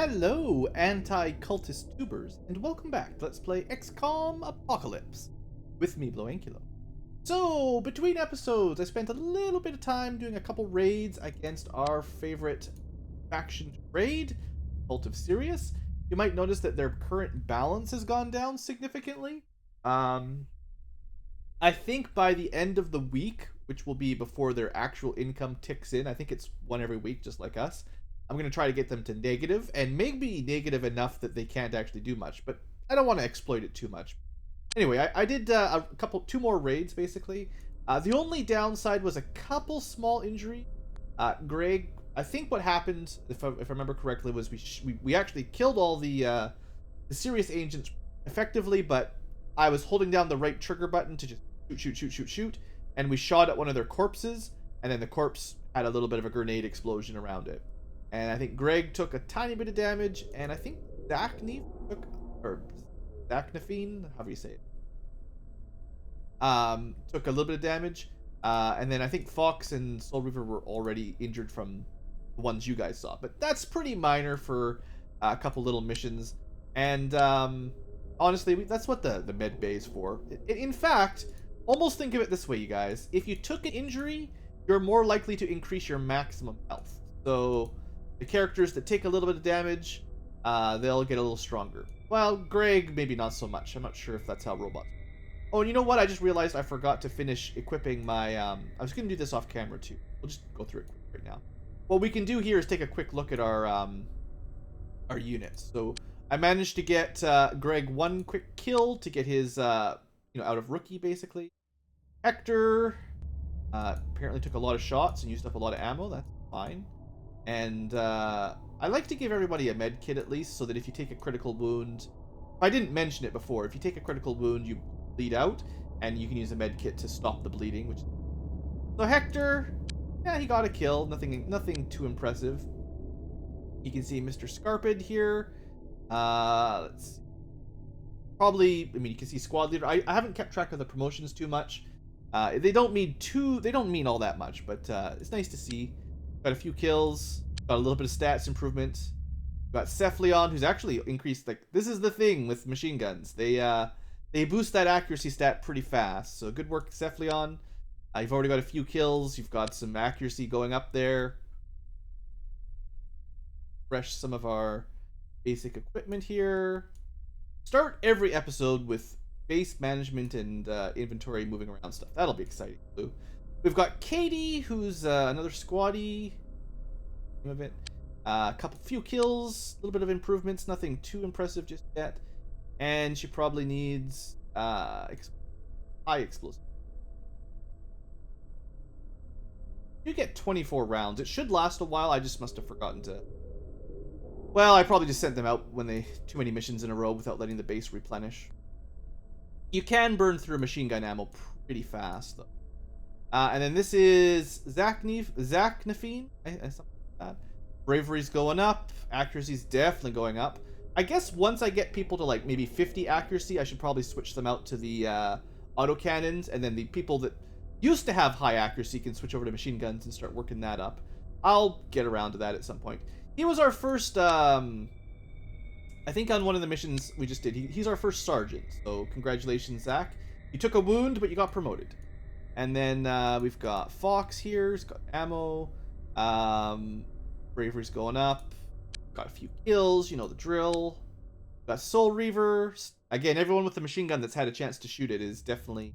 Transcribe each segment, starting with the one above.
Hello, anti-cultist tubers, and welcome back to Let's Play XCOM Apocalypse, with me, BlueAnkylo. So, between episodes, I spent a little bit of time doing a couple raids against our favorite faction raid, Cult of Sirius. You might notice that their current balance has gone down significantly. I think by the end of the week, which will be before their actual income ticks in, I think it's one every week, just like us, I'm going to try to get them to negative, and maybe negative enough that they can't actually do much, but I don't want to exploit it too much. Anyway, I did two more raids, basically. The only downside was a couple small injuries. Greg, I think what happened, if I remember correctly, was we actually killed all the serious agents effectively, but I was holding down the right trigger button to just shoot, and we shot at one of their corpses, and then the corpse had a little bit of a grenade explosion around it. And I think Greg took a tiny bit of damage, and I think Zachnef took, or Zachnefine, however you say it, took a little bit of damage. And then I think Fox and Soul Reaver were already injured from the ones you guys saw. But that's pretty minor for a couple little missions. And honestly, that's what the med bay is for. In fact, almost think of it this way, you guys. If you took an injury, you're more likely to increase your maximum health. So the characters that take a little bit of damage, they'll get a little stronger. Well, Greg, maybe not so much. I'm not sure if that's how robots. Oh, and you know what? I just realized I forgot to finish equipping my... I was going to do this off camera, too. We'll just go through it right now. What we can do here is take a quick look at our units. So I managed to get Greg one quick kill to get his, out of rookie, basically. Hector apparently took a lot of shots and used up a lot of ammo. That's fine. And I like to give everybody a med kit at least, so that if you take a critical wound, I didn't mention it before, if you take a critical wound, you bleed out, and you can use a med kit to stop the bleeding. So Hector, yeah, he got a kill. Nothing too impressive. You can see Mr. Scarpid here. Let's see. Probably, I mean, you can see squad leader. I haven't kept track of the promotions too much. They don't mean all that much, but it's nice to see. Got a few kills, got a little bit of stats improvement. Got Cephalion, who's actually increased, like, this is the thing with machine guns. They boost that accuracy stat pretty fast. So good work, Cephalion. You've already got a few kills. You've got some accuracy going up there. Refresh some of our basic equipment here. Start every episode with base management and inventory moving around stuff. That'll be exciting, too. We've got Katie, who's another squaddie. Of it. Few kills, a little bit of improvements, nothing too impressive just yet. And she probably needs high explosive. You get 24 rounds. It should last a while. I just must have forgotten to... Well, I probably just sent them out when too many missions in a row without letting the base replenish. You can burn through machine gun ammo pretty fast, though. And then this is Zachnefine, something like that. Bravery's going up. Accuracy's definitely going up. I guess once I get people to like maybe 50 accuracy, I should probably switch them out to the autocannons, and then the people that used to have high accuracy can switch over to machine guns and start working that up. I'll get around to that at some point. He was our first, I think on one of the missions we just did, he's our first sergeant. So congratulations, Zach. You took a wound, but you got promoted. And then we've got Fox here. He's got ammo. Bravery's going up. Got a few kills. You know the drill. Got Soul Reaver. Again, everyone with the machine gun that's had a chance to shoot it is definitely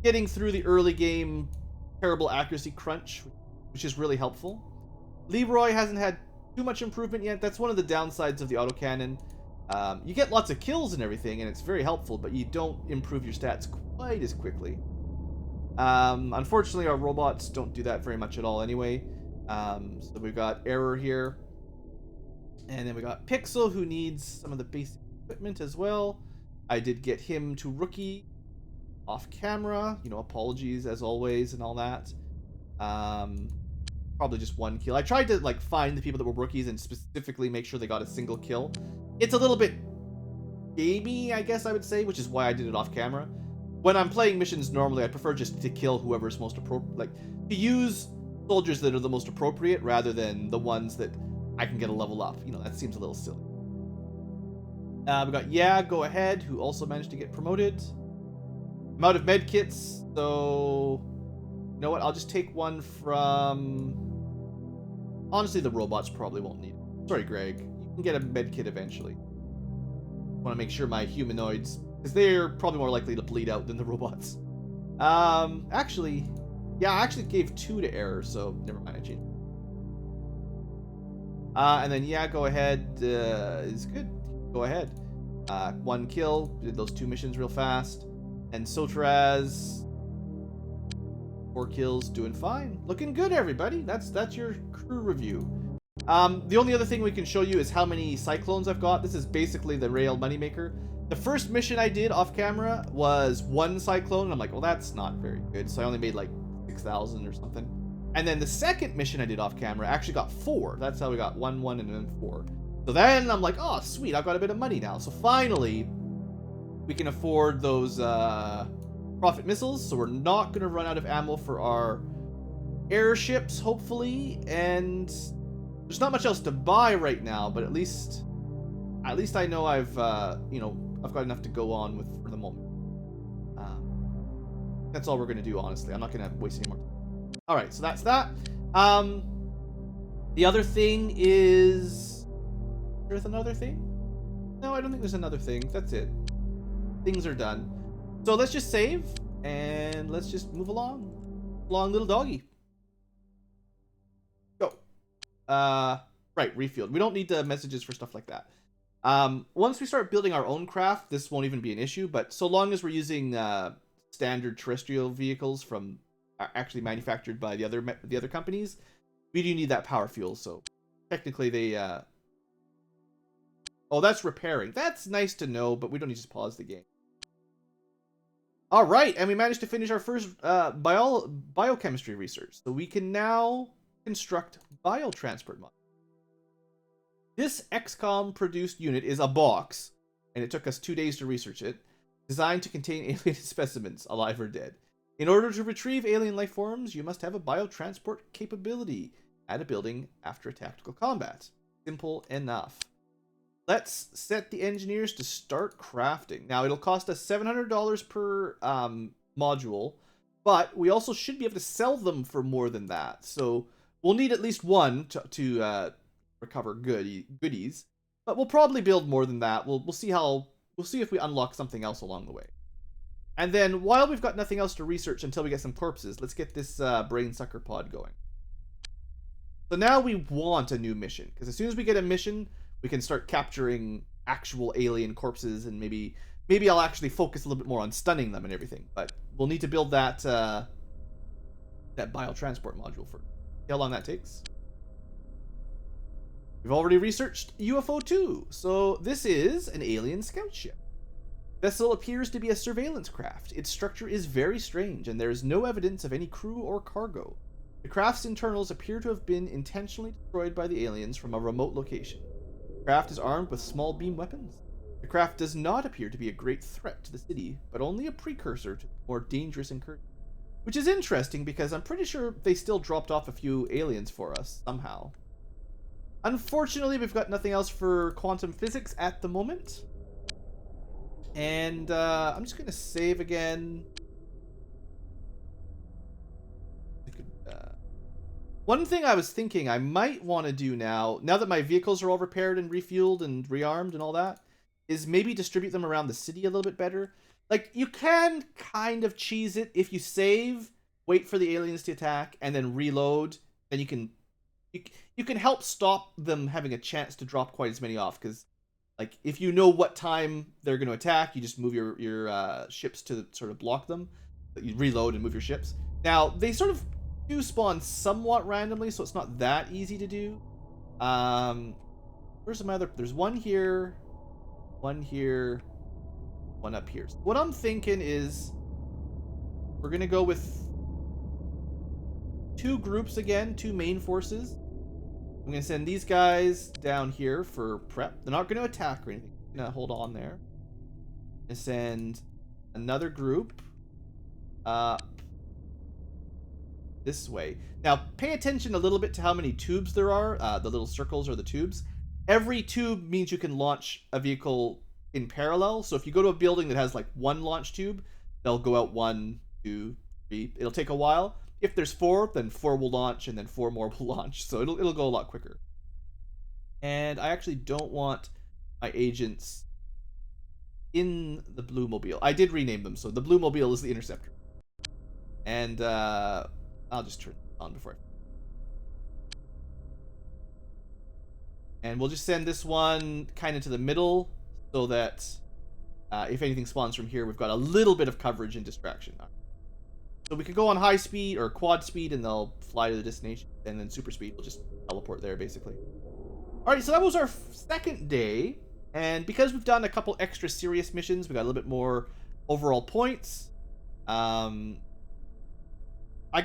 getting through the early game terrible accuracy crunch, which is really helpful. Leroy hasn't had too much improvement yet. That's one of the downsides of the autocannon. You get lots of kills and everything, and it's very helpful, but you don't improve your stats quite as quickly. Unfortunately, our robots don't do that very much at all anyway. So we've got Error here. And then we got Pixel, who needs some of the basic equipment as well. I did get him to rookie off camera. Apologies as always and all that. Probably just one kill. I tried to like find the people that were rookies and specifically make sure they got a single kill. It's a little bit gamey, I guess I would say, which is why I did it off camera. When I'm playing missions normally, I prefer just to kill whoever's most appropriate, like to use soldiers that are the most appropriate rather than the ones that I can get a level up. You know, that seems a little silly. We got Yeah, Go Ahead, who also managed to get promoted. I'm out of med kits, so you know what? I'll just take one from. Honestly, the robots probably won't need it. Sorry, Greg. You can get a med kit eventually. Want to make sure my humanoids, because they're probably more likely to bleed out than the robots. Actually, yeah, I actually gave 2 to Error, so never mind, I changed. And then Yeah, Go Ahead is good. Go ahead. 1 kill. Did those 2 missions real fast. And Sotraz, 4 kills, doing fine. Looking good, everybody. That's your crew review. The only other thing we can show you is how many cyclones I've got. This is basically the rail moneymaker. The first mission I did off camera was 1 cyclone, and I'm like, well, that's not very good. So I only made like 6,000 or something. And then the second mission I did off camera actually got 4. That's how we got 1, 1, and then 4. So then I'm like, oh, sweet, I've got a bit of money now. So finally, we can afford those Prophet missiles. So we're not going to run out of ammo for our airships, hopefully. And there's not much else to buy right now, but at least I know I've I've got enough to go on with for the moment. That's all we're going to do, honestly. I'm not going to waste any more time. All right, so that's that. The other thing is... There's another thing? No, I don't think there's another thing. That's it. Things are done. So let's just save, and let's just move along. Long little doggy. Go. Right, refueled. We don't need the messages for stuff like that. Once we start building our own craft, this won't even be an issue, but so long as we're using standard terrestrial vehicles from actually manufactured by the other companies, we do need that power fuel. So technically they oh, that's repairing. That's nice to know, but we don't need to just pause the game. All right, and we managed to finish our first biochemistry research. So we can now construct biotransport modules. This XCOM produced unit is a box, and it took us 2 days to research it, designed to contain alien specimens, alive or dead. In order to retrieve alien life forms, you must have a biotransport capability at a building after a tactical combat. Simple enough. Let's set the engineers to start crafting. Now, it'll cost us $700 per module, but we also should be able to sell them for more than that. So we'll need at least one to recover goodies, but we'll probably build more than that. We'll see if we unlock something else along the way. And then while we've got nothing else to research until we get some corpses, let's get this brain sucker pod going. So now we want a new mission, because as soon as we get a mission, we can start capturing actual alien corpses, and maybe I'll actually focus a little bit more on stunning them and everything. But we'll need to build that biotransport module first. See how long that takes. We've already researched UFO 2, so this is an alien scout ship. Vessel appears to be a surveillance craft. Its structure is very strange, and there is no evidence of any crew or cargo. The craft's internals appear to have been intentionally destroyed by the aliens from a remote location. The craft is armed with small beam weapons. The craft does not appear to be a great threat to the city, but only a precursor to more dangerous incursions. Which is interesting, because I'm pretty sure they still dropped off a few aliens for us, somehow. Unfortunately, we've got nothing else for quantum physics at the moment. And I'm just going to save again. One thing I was thinking I might want to do now that my vehicles are all repaired and refueled and rearmed and all that, is maybe distribute them around the city a little bit better. Like, you can kind of cheese it. If you save, wait for the aliens to attack, and then reload, then you can help stop them having a chance to drop quite as many off, because like if you know what time they're going to attack, you just move your ships to sort of block them. You reload and move your ships. Now they sort of do spawn somewhat randomly, so it's not that easy to do. Where's some other? There's one here, one here, one up here. So what I'm thinking is we're gonna go with 2 groups again, 2 main forces. I'm going to send these guys down here for prep. They're not going to attack or anything. I'm going to hold on there. And send another group up this way. Now, pay attention a little bit to how many tubes there are. The little circles are the tubes. Every tube means you can launch a vehicle in parallel. So if you go to a building that has like one launch tube, they'll go out 1, 2, 3. It'll take a while. If there's 4, then 4 will launch, and then 4 more will launch. So it'll go a lot quicker. And I actually don't want my agents in the Blue Mobile. I did rename them, so the Blue Mobile is the Interceptor. And I'll just turn it on before and we'll just send this one kind of to the middle so that if anything spawns from here, we've got a little bit of coverage and distraction. So we could go on high speed or quad speed and they'll fly to the destination, and then super speed will just teleport there basically. Alright, so that was our second day, and because we've done a couple extra serious missions, we got a little bit more overall points. I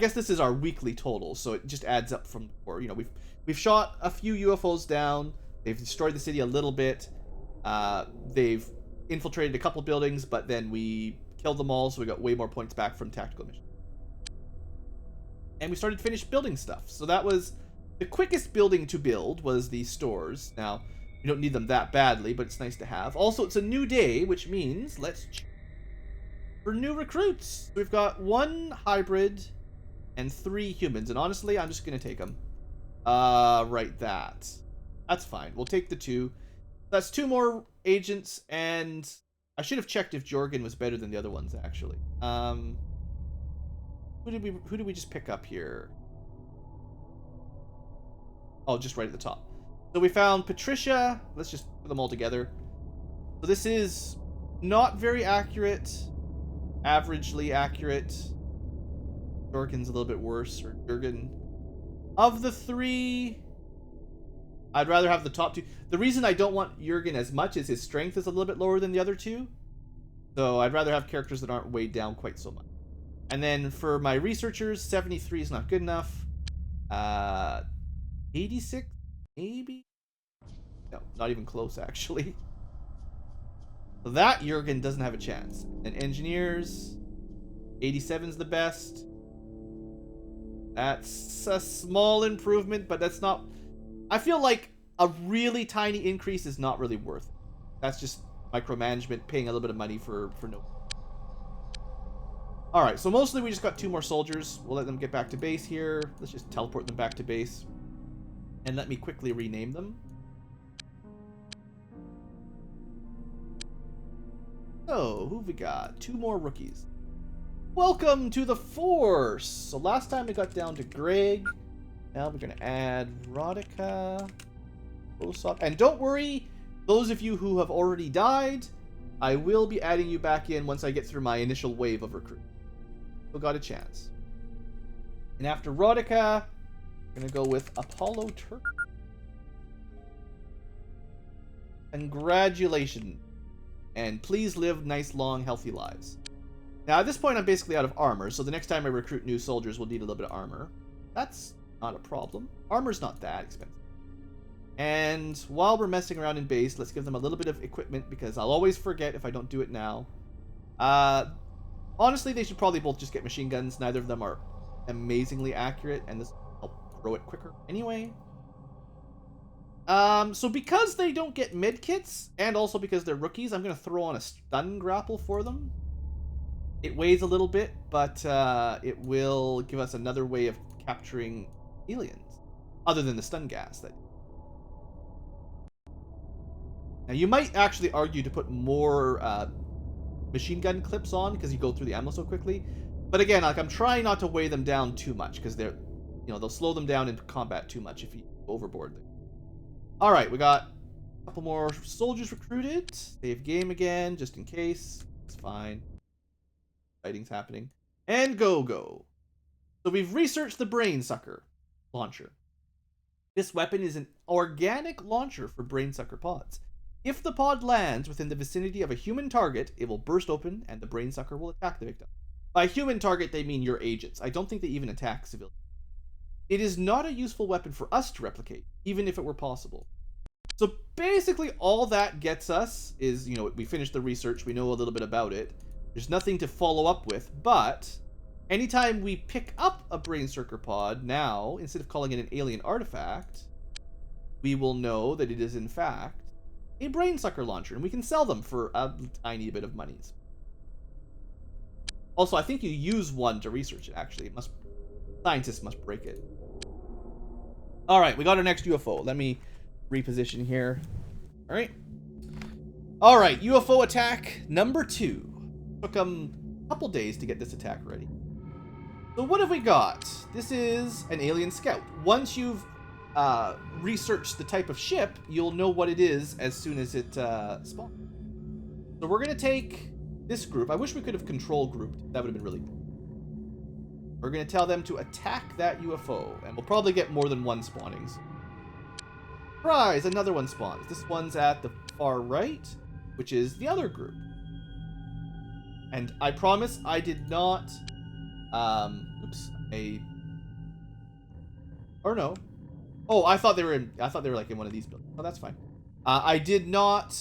guess this is our weekly total, so it just adds up from, or you know, we've shot a few UFOs down, they've destroyed the city a little bit, they've infiltrated a couple buildings, but then we killed them all, so we got way more points back from tactical missions. And we started to finish building stuff. So that was the quickest building to build, was the stores. Now, you don't need them that badly, but it's nice to have. Also, it's a new day, which means let's check for new recruits. We've got 1 hybrid and 3 humans, and honestly, I'm just gonna take them. Right, that's fine. We'll take the 2. That's 2 more agents, and I should have checked if Jorgen was better than the other ones, actually. Who did we just pick up here? Oh, just right at the top. So we found Patricia. Let's just put them all together. So this is not very accurate, averagely accurate. Jorgen's a little bit worse, or Jorgen. Of the 3, I'd rather have the top 2. The reason I don't want Jurgen as much is his strength is a little bit lower than the other 2. So I'd rather have characters that aren't weighed down quite so much. And then for my researchers, 73 is not good enough. 86, maybe? No, not even close, actually. So that Jurgen doesn't have a chance. And engineers, 87's the best. That's a small improvement, but that's not... I feel like a really tiny increase is not really worth it. That's just micromanagement, paying a little bit of money for no... Alright, so mostly we just got 2 more soldiers. We'll let them get back to base here. Let's just teleport them back to base. And let me quickly rename them. So, who've we got? 2 more rookies. Welcome to the Force! So last time we got down to Greg. Now we're going to add Rodica. And don't worry, those of you who have already died, I will be adding you back in once I get through my initial wave of recruits. Still got a chance. And after Rodica, we're going to go with Apollo Turk. Congratulations. And please live nice, long, healthy lives. Now, at this point, I'm basically out of armor, so the next time I recruit new soldiers, we'll need a little bit of armor. That's not a problem. Armor's not that expensive. And while we're messing around in base, let's give them a little bit of equipment, because I'll always forget if I don't do it now. Honestly, they should probably both just get machine guns. Neither of them are amazingly accurate, and this will help throw it quicker anyway. So because they don't get medkits, and also because they're rookies, I'm going to throw on a stun grapple for them. It weighs a little bit, but it will give us another way of capturing aliens, other than the stun gas. Now, you might actually argue to put more machine gun clips on, because you go through the ammo so quickly. But again, like, I'm trying not to weigh them down too much, because they're, you know, they'll slow them down in combat too much if you go overboard. All right, we got a couple more soldiers recruited. Save game again, just in case. It's fine. Fighting's happening. And go. So we've researched the Brain Sucker launcher. This weapon is an organic launcher for Brain Sucker pods. If the pod lands within the vicinity of a human target, it will burst open and the Brain Sucker will attack the victim. By human target, they mean your agents. I don't think they even attack civilians. It is not a useful weapon for us to replicate, even if it were possible. So basically all that gets us is, you know, we finished the research, we know a little bit about it. There's nothing to follow up with, but anytime we pick up a Brainsucker pod now, instead of calling it an alien artifact, we will know that it is in fact a Brainsucker launcher, and we can sell them for a tiny bit of monies. Also, I think you use one to research it, actually. Scientists must break it. Alright, we got our next UFO. Let me reposition here. Alright. Alright, UFO attack number 2. Took them a couple days to get this attack ready. So what have we got? This is an alien scout. Once you've researched the type of ship, you'll know what it is as soon as it spawns. So we're going to take this group. I wish we could have control grouped. That would have been really cool. We're going to tell them to attack that UFO, and we'll probably get more than one spawnings. Surprise! Another one spawns. This one's at the far right, which is the other group. And I promise I did not... Or no. Oh, I thought they were like in one of these buildings. Oh, that's fine. I did not,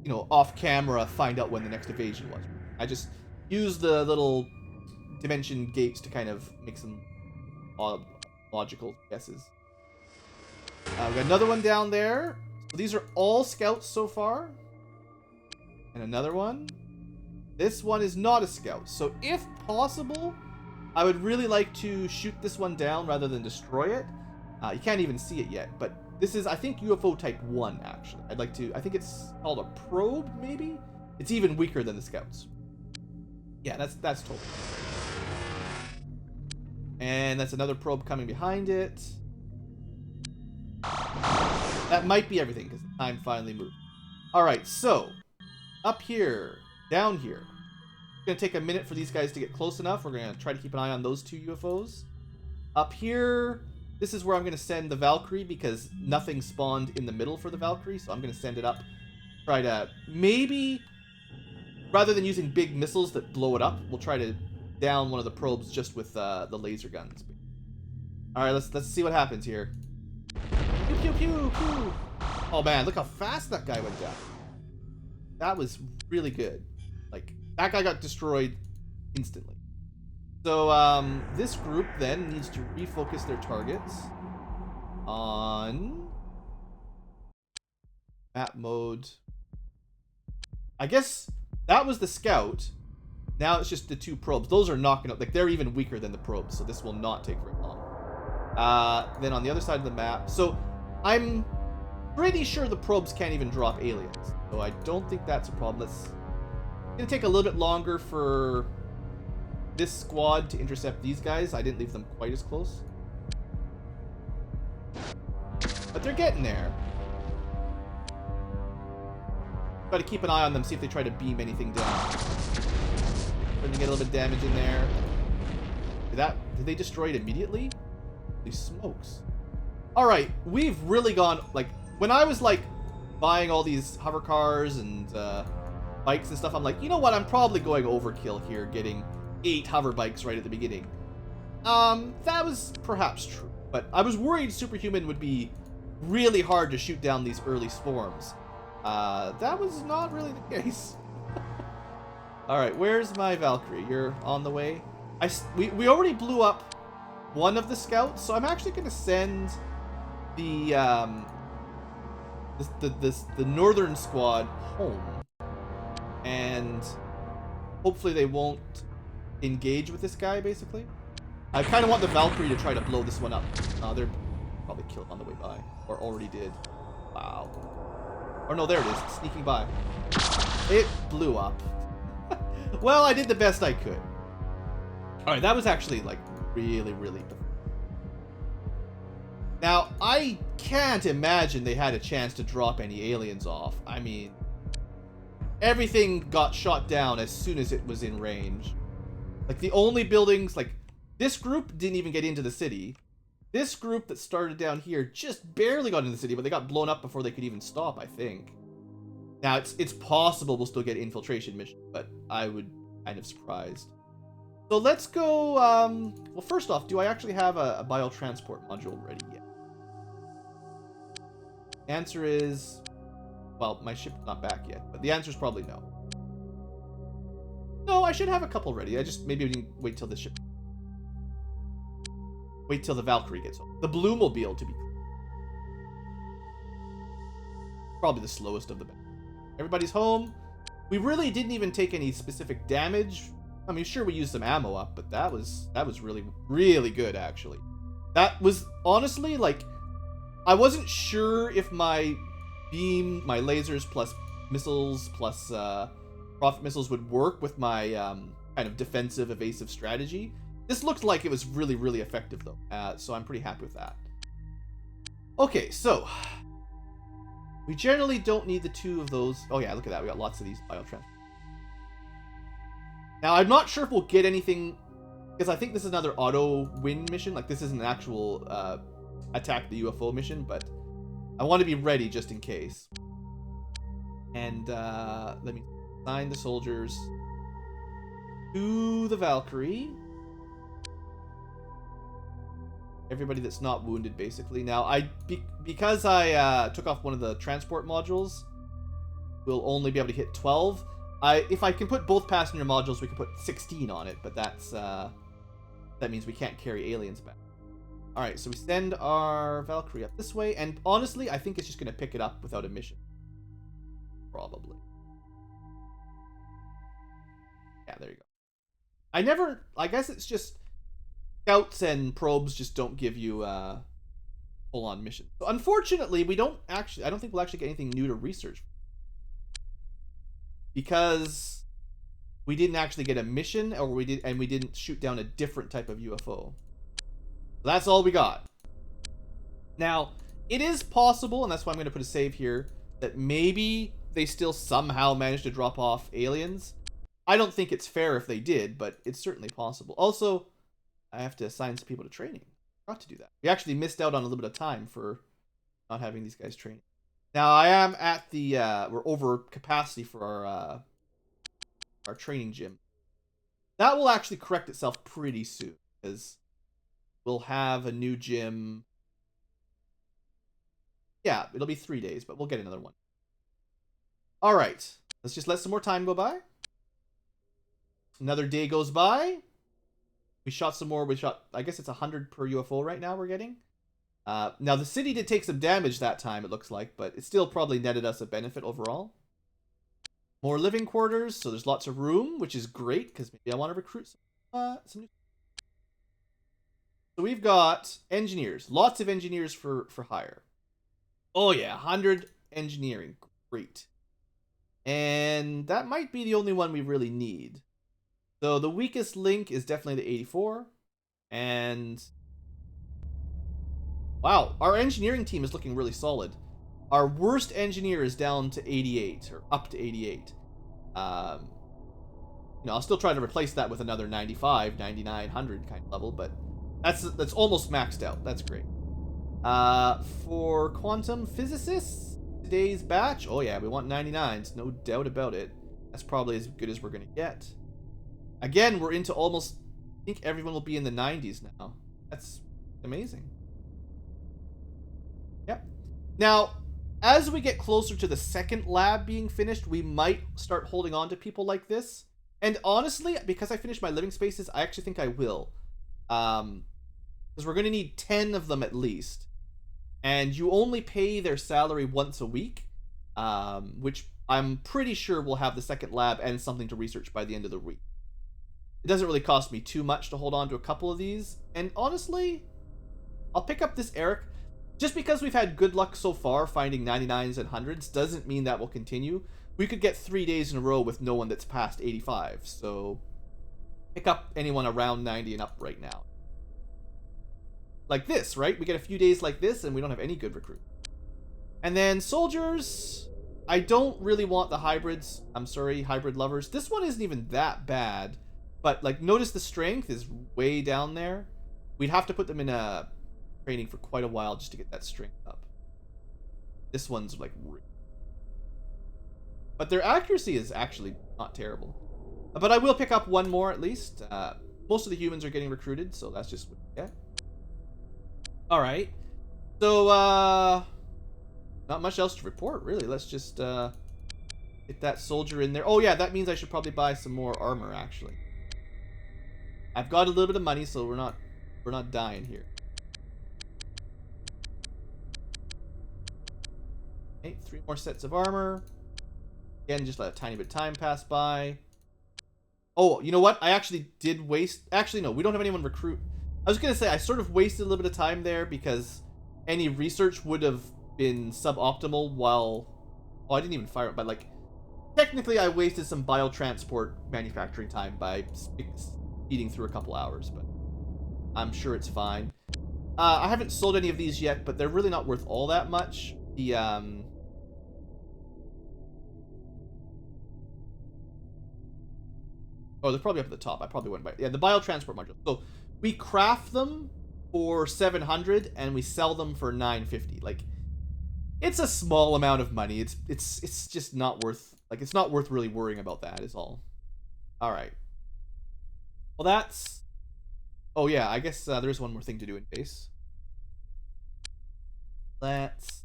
off camera find out when the next evasion was. I just used the little dimension gates to kind of make some logical guesses. We got another one down there. So these are all scouts so far. And another one. This one is not a scout. So if possible, I would really like to shoot this one down rather than destroy it. You can't even see it yet, but this is, I think, UFO type 1, actually. I think it's called a probe, maybe? It's even weaker than the scouts. Yeah, that's totally. And that's another probe coming behind it. That might be everything, because the time finally moved. Alright, so, up here, down here. It's going to take a minute for these guys to get close enough. We're going to try to keep an eye on those 2 UFOs. Up here... This is where I'm going to send the Valkyrie, because nothing spawned in the middle for the Valkyrie, so I'm going to send it up. Try to, maybe, rather than using big missiles that blow it up, we'll try to down one of the probes just with the laser guns. Alright, let's see what happens here. Pew, pew, pew, pew. Oh man, look how fast that guy went down. That was really good. Like, that guy got destroyed instantly. So, this group then needs to refocus their targets on map mode. I guess that was the scout. Now it's just the 2 probes. Those are not gonna, like, they're even weaker than the probes, so this will not take very long. Then on the other side of the map, so I'm pretty sure the probes can't even drop aliens, so I don't think that's a problem. It's gonna take a little bit longer for this squad to intercept these guys. I didn't leave them quite as close. But they're getting there. Got to keep an eye on them, see if they try to beam anything down. Starting to get a little bit of damage in there. Did they destroy it immediately? Holy smokes. Alright, we've really gone, like, when I was, like, buying all these hover cars and bikes and stuff, I'm like, you know what, I'm probably going overkill here, getting 8 hover bikes right at the beginning. That was perhaps true, but I was worried Superhuman would be really hard to shoot down these early swarms. That was not really the case. Alright, where's my Valkyrie? You're on the way? We already blew up one of the scouts, so I'm actually going to send the northern squad home. And hopefully they won't engage with this guy, basically. I kind of want the Valkyrie to try to blow this one up. They're probably killed on the way by, or already did. Wow. Or no, there it is, sneaking by. It blew up. Well, I did the best I could. Alright, that was actually, like, really, really difficult. Now, I can't imagine they had a chance to drop any aliens off. I mean, everything got shot down as soon as it was in range. Like, the only buildings, like, this group didn't even get into the city. This group that started down here just barely got into the city, but they got blown up before they could even stop, I think. Now, it's possible we'll still get infiltration mission, but I would kind of surprised. So let's go, well, first off, do I actually have a biotransport module ready yet? Answer is, well, my ship's not back yet, but the answer is probably no. No, I should have a couple ready. I just maybe we can wait till the ship. Wait till the Valkyrie gets home. The Bluemobile, to be probably the slowest of the band. Everybody's home. We really didn't even take any specific damage. I mean, sure, we used some ammo up, but that was really, really good, actually. That was, honestly, like, I wasn't sure if my beam, my lasers plus missiles plus prophet missiles would work with my kind of defensive, evasive strategy. This looked like it was really, really effective, though. So I'm pretty happy with that. Okay, so we generally don't need the 2 of those. Oh yeah, look at that. We got lots of these biotrans. Now, I'm not sure if we'll get anything, because I think this is another auto win mission. Like, this isn't an actual attack the UFO mission, but I want to be ready just in case. And let me assign the soldiers to the Valkyrie. Everybody that's not wounded, basically. Now, because I took off one of the transport modules, we'll only be able to hit 12. If I can put both passenger modules, we can put 16 on it, but that means we can't carry aliens back. All right, so we send our Valkyrie up this way, and honestly, I think it's just going to pick it up without a mission. Probably. Yeah, there you go. I guess it's just scouts and probes just don't give you full-on missions. So unfortunately, I don't think we'll actually get anything new to research. Because we didn't actually get a mission, or we didn't shoot down a different type of UFO. So that's all we got. Now, it is possible, and that's why I'm going to put a save here, that maybe they still somehow managed to drop off aliens. I don't think it's fair if they did, but it's certainly possible. Also, I have to assign some people to training. I forgot to do that. We actually missed out on a little bit of time for not having these guys training. Now, I am at the, we're over capacity for our training gym. That will actually correct itself pretty soon, because we'll have a new gym. Yeah, it'll be 3 days, but we'll get another one. All right, let's just let some more time go by. Another day goes by. We shot some more. I guess it's 100 per UFO right now we're getting. Now, the city did take some damage that time, it looks like, but it still probably netted us a benefit overall. More living quarters, so there's lots of room, which is great, because maybe I want to recruit some new... So we've got engineers. Lots of engineers for hire. Oh yeah, 100 engineering. Great. And that might be the only one we really need. So the weakest link is definitely the 84. And... wow, our engineering team is looking really solid. Our worst engineer is down to 88, or up to 88. I'll still try to replace that with another 95, 99, 100 kind of level, but that's almost maxed out. That's great. For quantum physicists, today's batch, oh yeah, we want 99s, no doubt about it. That's probably as good as we're going to get. Again, we're into almost, I think everyone will be in the 90s now. That's amazing. Yep. Now, as we get closer to the second lab being finished, we might start holding on to people like this. And honestly, because I finished my living spaces, I actually think I will. Because we're going to need 10 of them at least. And you only pay their salary once a week, which I'm pretty sure will have the second lab and something to research by the end of the week. It doesn't really cost me too much to hold on to a couple of these. And honestly, I'll pick up this Eric. Just because we've had good luck so far finding 99s and 100s doesn't mean that will continue. We could get 3 days in a row with no one that's past 85. So pick up anyone around 90 and up right now. Like this, right? We get a few days like this and we don't have any good recruit. And then soldiers, I don't really want the hybrids. I'm sorry, hybrid lovers. This one isn't even that bad. But like, notice the strength is way down there. We'd have to put them in a training for quite a while just to get that strength up. This one's like, but their accuracy is actually not terrible. But I will pick up one more at least. Most of the humans are getting recruited, so that's just what we get. All right. So not much else to report really. Let's just Get that soldier in there. Oh yeah, that means I should probably buy some more armor, actually. I've got a little bit of money, so we're not dying here. Okay, 3 more sets of armor. Again, just let a tiny bit of time pass by. Oh, you know what? I actually did waste... Actually, no, we don't have anyone recruit. I was going to say, I sort of wasted a little bit of time there because any research would have been suboptimal while... Oh, I didn't even fire it, but like... Technically, I wasted some biotransport manufacturing time by speeding through a couple hours, but I'm sure it's fine. I haven't sold any of these yet, but they're really not worth all that much. The, Oh, they're probably up at the top. I probably wouldn't buy it. Yeah, the biotransport module. So we craft them for 700 and we sell them for 950. Like, it's a small amount of money. It's just not worth, like, it's not worth really worrying about that is all. All right. Well, that's... Oh, yeah, I guess there's one more thing to do in base. Let's...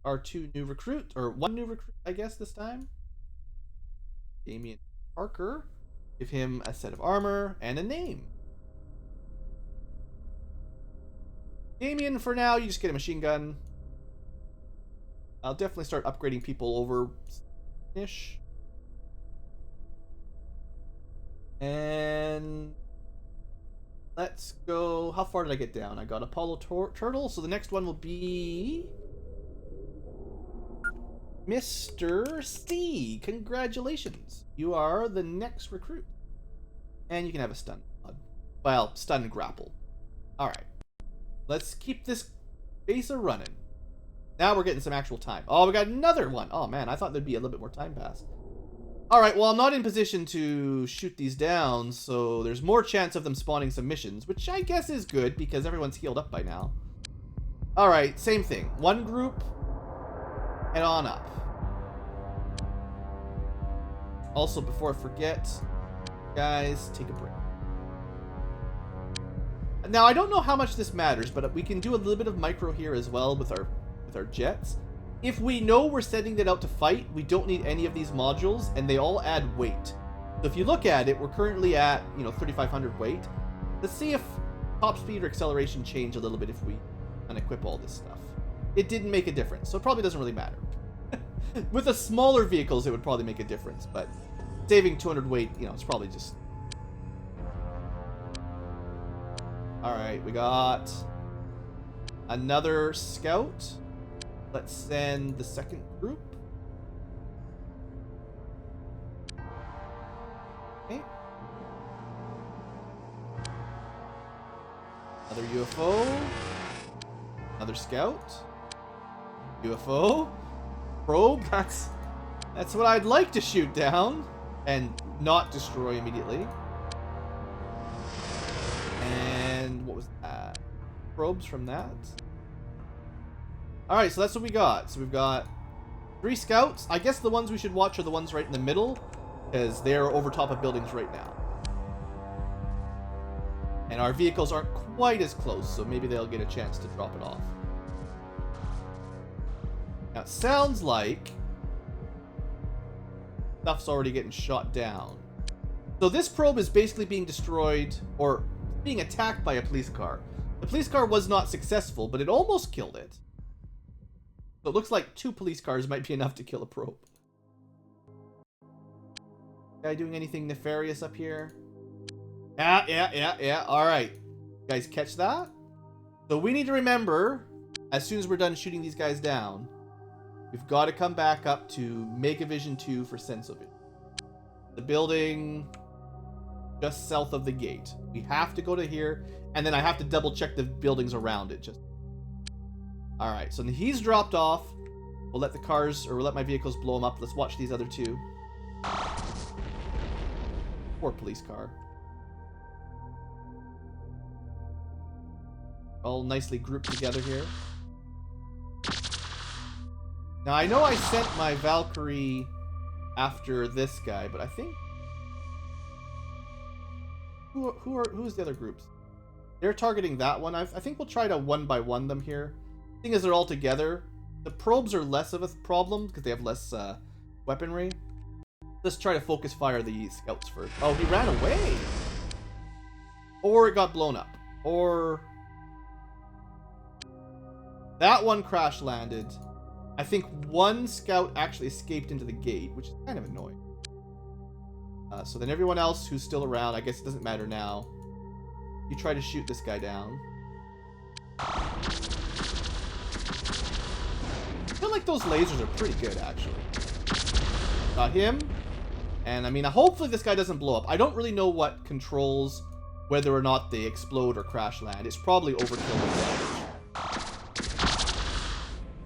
Our 2 new recruit, or 1 new recruit, I guess, this time. Damien Parker. Give him a set of armor and a name. Damien, for now, you just get a machine gun. I'll definitely start upgrading people over-ish. And let's go... How far did I get down? I got Apollo Turtle, so the next one will be... Mr. C. Congratulations. You are the next recruit. And you can have a stun mod. Well, stun grapple. Alright. Let's keep this base a-running. Now we're getting some actual time. Oh, we got another one. Oh, man. I thought there'd be a little bit more time passed. Alright, well, I'm not in position to shoot these down, so there's more chance of them spawning some missions, which I guess is good because everyone's healed up by now. Alright, same thing. 1 group, and on up. Also, before I forget, guys, take a break. Now, I don't know how much this matters, but we can do a little bit of micro here as well with our jets. If we know we're sending it out to fight, we don't need any of these modules, and they all add weight. So if you look at it, we're currently at, 3,500 weight. Let's see if top speed or acceleration change a little bit if we unequip all this stuff. It didn't make a difference, so it probably doesn't really matter. With the smaller vehicles, it would probably make a difference, but saving 200 weight, it's probably just... Alright, we got another scout. Let's send the second group. Okay. Another UFO. Another scout. UFO. Probe. That's what I'd like to shoot down and not destroy immediately. And what was that? Probes from that. Alright, so that's what we got. So we've got 3 scouts. I guess the ones we should watch are the ones right in the middle, because they're over top of buildings right now. And our vehicles aren't quite as close, so maybe they'll get a chance to drop it off. Now, it sounds like stuff's already getting shot down. So this probe is basically being destroyed, or being attacked by a police car. The police car was not successful, but it almost killed it. So it looks like 2 police cars might be enough to kill a probe. Guy doing anything nefarious up here? Yeah. Alright. Guys, catch that? So we need to remember, as soon as we're done shooting these guys down, we've got to come back up to Megavision 2 for Sensovision. The building just south of the gate. We have to go to here, and then I have to double check the buildings around it. Alright, so he's dropped off. We'll let the cars, or we'll let my vehicles blow him up. Let's watch these other 2. Poor police car. All nicely grouped together here. Now, I know I sent my Valkyrie after this guy, but I think... Who's the other groups? They're targeting that one. I think we'll try to 1-by-1 them here. Seeing as they're all together, the probes are less of a problem because they have less weaponry. Let's try to focus fire the scouts first. Oh, he ran away! Or it got blown up. Or... that one crash landed. I think one scout actually escaped into the gate, which is kind of annoying. So then everyone else who's still around, I guess it doesn't matter now. You try to shoot this guy down. I feel like those lasers are pretty good, actually. Got him. And I mean, hopefully this guy doesn't blow up. I don't really know what controls whether or not they explode or crash land. It's probably overkill with damage.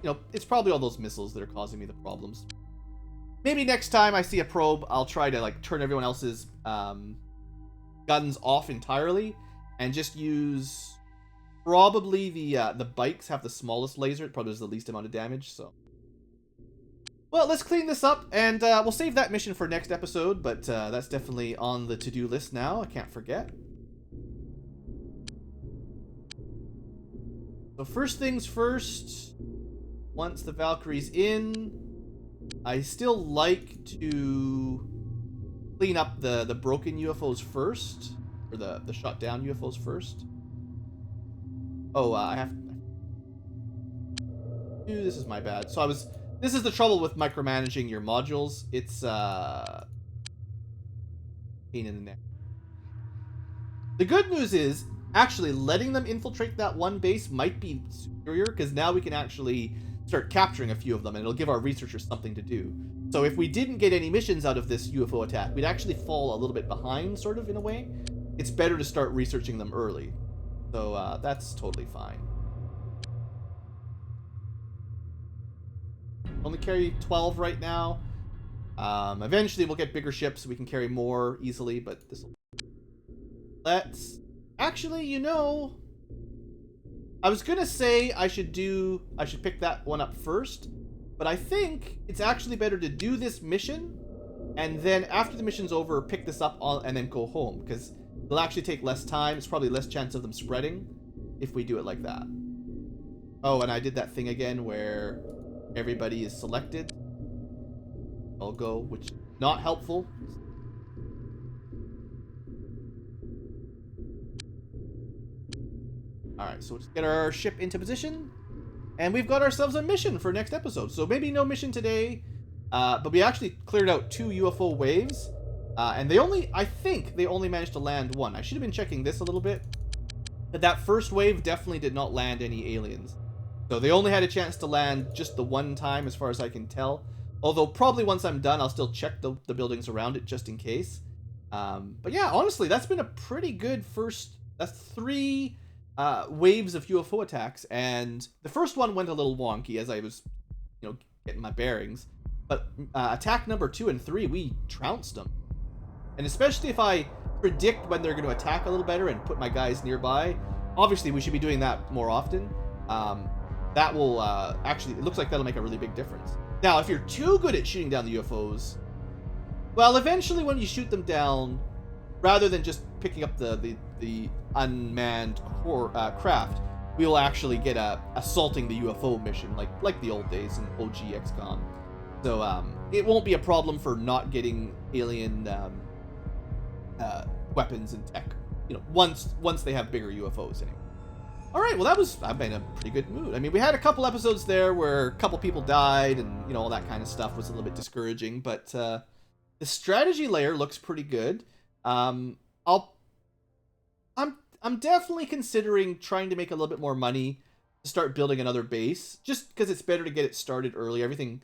You know, it's probably all those missiles that are causing me the problems. Maybe next time I see a probe, I'll try to like turn everyone else's guns off entirely and just use probably the bikes have the smallest laser. It probably does the least amount of damage. So, well, let's clean this up and we'll save that mission for next episode. But that's definitely on the to-do list now. I can't forget. So first things first. Once the Valkyrie's in, I still like to clean up the broken UFOs first, or the shot down UFOs first. Oh, I have. Ooh, this is my bad. So this is the trouble with micromanaging your modules. It's pain in the neck. The good news is actually letting them infiltrate that one base might be superior because now we can actually start capturing a few of them and it'll give our researchers something to do. So if we didn't get any missions out of this UFO attack, we'd actually fall a little bit behind, sort of, in a way. It's better to start researching them early. So that's totally fine. Only carry 12 right now. Eventually we'll get bigger ships so we can carry more easily, but this will... Let's... Actually, you know... I was gonna say I should pick that one up first, but I think it's actually better to do this mission, and then after the mission's over, pick this up and then go home, because it'll actually take less time. It's probably less chance of them spreading if we do it like that. Oh, and I did that thing again where everybody is selected. I'll go, which is not helpful. Alright, so let's get our ship into position. And we've got ourselves a mission for next episode. So maybe no mission today, but we actually cleared out 2 UFO waves. And I think they only managed to land one. I should have been checking this a little bit. But that first wave definitely did not land any aliens. So they only had a chance to land just the one time as far as I can tell. Although probably once I'm done, I'll still check the buildings around it just in case. But yeah, honestly, that's been a pretty good first... That's 3... waves of UFO attacks, and the first one went a little wonky as I was, getting my bearings. But attack number 2 and 3, we trounced them. And especially if I predict when they're going to attack a little better and put my guys nearby, obviously we should be doing that more often. That will actually, it looks like that'll make a really big difference. Now, if you're too good at shooting down the UFOs, well, eventually when you shoot them down, rather than just picking up the unmanned craft, we will actually get assaulting the UFO mission, like the old days in OG XCOM. So it won't be a problem for not getting alien weapons and tech, once they have bigger UFOs anyway. All right, well I'm in a pretty good mood. I mean, we had a couple episodes there where a couple people died and all that kind of stuff was a little bit discouraging, but the strategy layer looks pretty good. I'm definitely considering trying to make a little bit more money to start building another base, just because it's better to get it started early. Everything,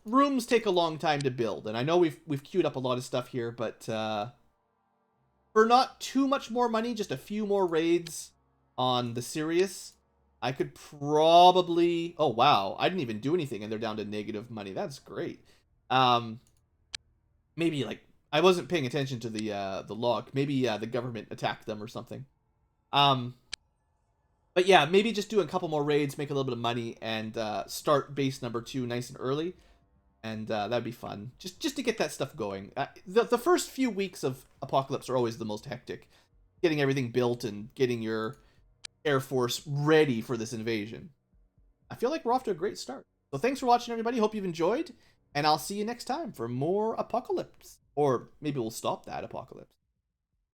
rooms take a long time to build, and I know we've queued up a lot of stuff here, but for not too much more money, just a few more raids on the Sirius, I could probably... Oh wow, I didn't even do anything, and they're down to negative money. That's great. Maybe like... I wasn't paying attention to the log. Maybe the government attacked them or something. But yeah, maybe just do a couple more raids, make a little bit of money, and start base number 2 nice and early. And that'd be fun. Just to get that stuff going. The first few weeks of Apocalypse are always the most hectic. Getting everything built and getting your Air Force ready for this invasion. I feel like we're off to a great start. So thanks for watching, everybody. Hope you've enjoyed. and I'll see you next time for more apocalypse. Or maybe we'll stop that apocalypse.